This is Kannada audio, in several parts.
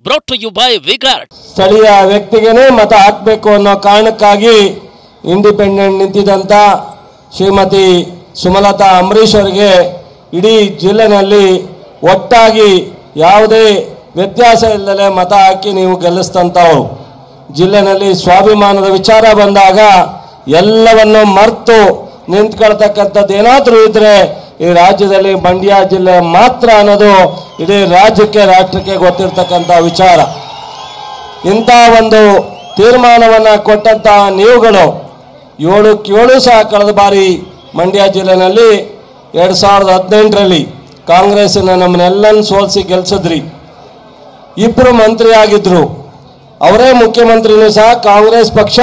Brought to you by Vigard. ಸ್ಥಳೀಯ ವ್ಯಕ್ತಿಗೆ ಮತ ಹಾಕಬೇಕು ಅನ್ನೋ ಕಾರಣಕ್ಕಾಗಿ ಇಂಡಿಪೆಂಡೆಂಟ್ ನಿಂತಿದ್ದಂತ ಶ್ರೀಮತಿ ಸುಮಲತಾ ಅಂಬರೀಶ್ ಅವರಿಗೆ ಇಡೀ ಜಿಲ್ಲೆನಲ್ಲಿ ಒಟ್ಟಾಗಿ ಯಾವುದೇ ವ್ಯತ್ಯಾಸ ಇಲ್ಲದೆ ಮತ ಹಾಕಿ ನೀವು ಗೆಲ್ಲಿಸ್ತಂತವರು. ಜಿಲ್ಲೆನಲ್ಲಿ ಸ್ವಾಭಿಮಾನದ ವಿಚಾರ ಬಂದಾಗ ಎಲ್ಲವನ್ನು ಮರೆತು ನಿಂತ್ಕೊಳ್ತಕ್ಕಂಥದ್ದು ಏನಾದರೂ ಇದ್ರೆ ಈ ರಾಜ್ಯದಲ್ಲಿ ಮಂಡ್ಯ ಜಿಲ್ಲೆ ಮಾತ್ರ ಅನ್ನೋದು ಇಡೀ ರಾಜ್ಯಕ್ಕೆ ರಾಷ್ಟ್ರಕ್ಕೆ ಗೊತ್ತಿರತಕ್ಕಂಥ ವಿಚಾರ. ಇಂಥ ಒಂದು ತೀರ್ಮಾನವನ್ನ ಕೊಟ್ಟಂತ ನೀವುಗಳು 7 ಸಹ ಕಳೆದ ಬಾರಿ ಮಂಡ್ಯ ಜಿಲ್ಲೆನಲ್ಲಿ 2018ರಲ್ಲಿ ಕಾಂಗ್ರೆಸ್ನ ನಮ್ಮನ್ನೆಲ್ಲನ್ನು ಸೋಲಿಸಿ ಗೆಲ್ಸಿದ್ರಿ. 2 ಮಂತ್ರಿ ಆಗಿದ್ರು. ಅವರೇ ಮುಖ್ಯಮಂತ್ರಿನೂ ಸಹ ಕಾಂಗ್ರೆಸ್ ಪಕ್ಷ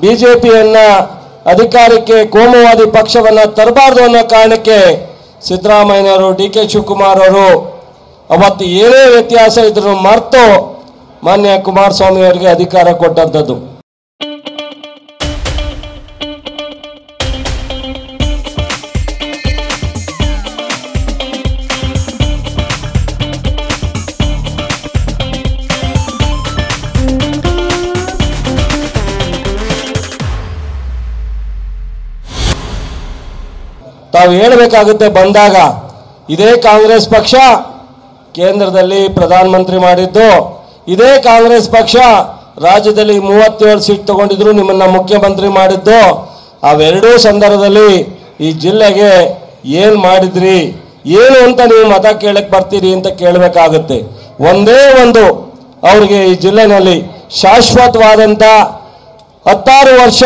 ಬಿಜೆಪಿಯನ್ನ ಅಧಿಕಾರಕ್ಕೆ ಕೋಮುವಾದಿ ಪಕ್ಷವನ್ನ ತರಬಾರದು ಅನ್ನೋ ಕಾರಣಕ್ಕೆ ಸಿದ್ದರಾಮಯ್ಯನವರು ಡಿ.ಕೆ. ಶಿವಕುಮಾರ್ ಅವರು ಅವತ್ತು ಏನೇ ವ್ಯತ್ಯಾಸ ಇದ್ರು ಮರೆತು ಮಾನ್ಯ ಕುಮಾರಸ್ವಾಮಿ ಅವರಿಗೆ ಅಧಿಕಾರ ಕೊಟ್ಟಂಥದ್ದು. ತಾವು ಹೇಳಬೇಕಾಗುತ್ತೆ ಬಂದಾಗ ಇದೇ ಕಾಂಗ್ರೆಸ್ ಪಕ್ಷ ಕೇಂದ್ರದಲ್ಲಿ ಪ್ರಧಾನಮಂತ್ರಿ ಮಾಡಿದ್ದು, ಇದೇ ಕಾಂಗ್ರೆಸ್ ಪಕ್ಷ ರಾಜ್ಯದಲ್ಲಿ 37 ಸೀಟ್ ತಗೊಂಡಿದ್ರು, ನಿಮ್ಮನ್ನ ಮುಖ್ಯಮಂತ್ರಿ ಮಾಡಿದ್ದು. ಅವೆರಡೂ ಸಂದರ್ಭದಲ್ಲಿ ಈ ಜಿಲ್ಲೆಗೆ ಏನ್ ಮಾಡಿದ್ರಿ, ಏನು ಅಂತ ನೀವು ಮತ ಕೇಳಕ್ ಬರ್ತೀರಿ ಅಂತ ಕೇಳಬೇಕಾಗುತ್ತೆ. ಒಂದೇ ಒಂದು ಅವ್ರಿಗೆ ಈ ಜಿಲ್ಲೆನಲ್ಲಿ ಶಾಶ್ವತವಾದಂತ 16 ವರ್ಷ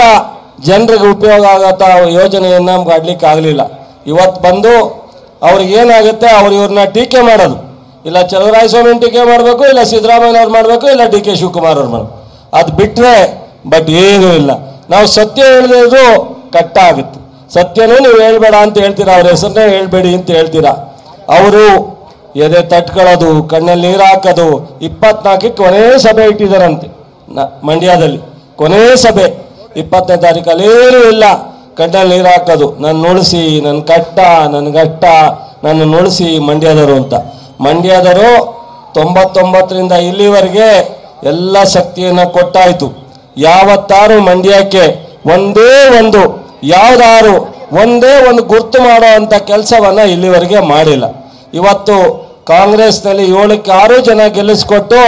ಜನರಿಗೆ ಉಪಯೋಗ ಆಗತ್ತ ಯೋಜನೆಯನ್ನ ಮಾಡ್ಲಿಕ್ಕೆ ಆಗಲಿಲ್ಲ. ಇವತ್ತು ಬಂದು ಅವ್ರಿಗೆ ಏನಾಗುತ್ತೆ, ಇವ್ರನ್ನ ಟೀಕೆ ಮಾಡೋದು, ಇಲ್ಲ ಚಲುವರಾಯಸ್ವಾಮಿ ಟೀಕೆ ಮಾಡಬೇಕು, ಇಲ್ಲ ಸಿದ್ದರಾಮಯ್ಯ ಅವ್ರು ಮಾಡಬೇಕು, ಇಲ್ಲ ಡಿ.ಕೆ. ಶಿವಕುಮಾರ್ ಅವ್ರು ಮಾಡಬೇಕು. ಅದು ಬಿಟ್ರೆ ಬಟ್ ಏನೂ ಇಲ್ಲ. ನಾವು ಸತ್ಯ ಹೇಳಿದ್ರು ಕಟ್ಟ ಆಗುತ್ತೆ. ಸತ್ಯನೂ ನೀವು ಹೇಳ್ಬೇಡ ಅಂತ ಹೇಳ್ತೀರಾ, ಅವ್ರ ಹೆಸರನ್ನೇ ಹೇಳ್ಬೇಡಿ ಅಂತ ಹೇಳ್ತೀರಾ. ಅವರು ಎದೆ ತಟ್ಕೊಳ್ಳೋದು, ಕಣ್ಣಲ್ಲಿ ನೀರು ಹಾಕೋದು. 24ಕ್ಕೆ ಕೊನೆ ಸಭೆ ಇಟ್ಟಿದ್ದಾರಂತೆ ಮಂಡ್ಯದಲ್ಲಿ. ಕೊನೆ ಸಭೆ 20ನೇ ತಾರೀಕಲ್ಲಿ ಏನೂ ಇಲ್ಲ, ಕಣ್ಣಲ್ಲಿ ನೀರು ಹಾಕೋದು. ನನ್ನ ನುಳಿಸಿ, ನನ್ನ ಕಟ್ಟ, ನನ್ನ ಗಟ್ಟ, ನನ್ನ ನುಳಿಸಿ ಮಂಡ್ಯದವರು ಅಂತ. ಮಂಡ್ಯದವರು 99ರಿಂದ ಇಲ್ಲಿವರೆಗೆ ಎಲ್ಲ ಶಕ್ತಿಯನ್ನ ಕೊಟ್ಟಾಯ್ತು. ಯಾವತ್ತಾರು ಮಂಡ್ಯಕ್ಕೆ ಒಂದೇ ಒಂದು ಗುರ್ತು ಮಾಡೋ ಅಂತ ಕೆಲಸವನ್ನ ಇಲ್ಲಿವರೆಗೆ ಮಾಡಿಲ್ಲ. ಇವತ್ತು ಕಾಂಗ್ರೆಸ್ನಲ್ಲಿ 7ಕ್ಕೆ 6 ಜನ ಗೆಲ್ಲಿಸ್ಕೊಟ್ಟು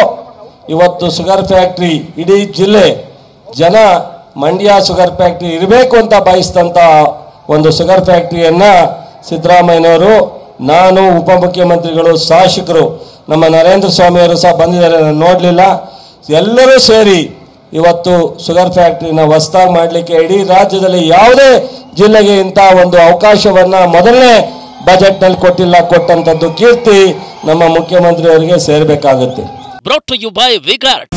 ಇವತ್ತು ಶುಗರ್ ಫ್ಯಾಕ್ಟ್ರಿ ಇಡೀ ಜಿಲ್ಲೆ ಜನ ಮಂಡ್ಯ ಶುಗರ್ ಫ್ಯಾಕ್ಟ್ರಿ ಇರಬೇಕು ಅಂತ ಬಯಸಿದಂತ ಒಂದು ಶುಗರ್ ಫ್ಯಾಕ್ಟ್ರಿಯನ್ನ ಸಿದ್ದರಾಮಯ್ಯನವರು, ನಾನು, ಉಪಮುಖ್ಯಮಂತ್ರಿಗಳು, ಶಾಸಕರು, ನಮ್ಮ ನರೇಂದ್ರ ಸ್ವಾಮಿ ಅವರು ಸಹ ಬಂದಿದ್ದಾರೆ, ನಾನು ನೋಡಲಿಲ್ಲ, ಎಲ್ಲರೂ ಸೇರಿ ಇವತ್ತು ಶುಗರ್ ಫ್ಯಾಕ್ಟ್ರಿನ ಹೊಸದಾಗಿ ಮಾಡಲಿಕ್ಕೆ ಇಡೀ ರಾಜ್ಯದಲ್ಲಿ ಯಾವುದೇ ಜಿಲ್ಲೆಗೆ ಇಂಥ ಒಂದು ಅವಕಾಶವನ್ನ ಮೊದಲನೇ ಬಜೆಟ್ನಲ್ಲಿ ಕೊಟ್ಟಂಥದ್ದು ಕೀರ್ತಿ ನಮ್ಮ ಮುಖ್ಯಮಂತ್ರಿಯವರಿಗೆ ಸೇರಬೇಕಾಗುತ್ತೆ. Brought to you by Vigard.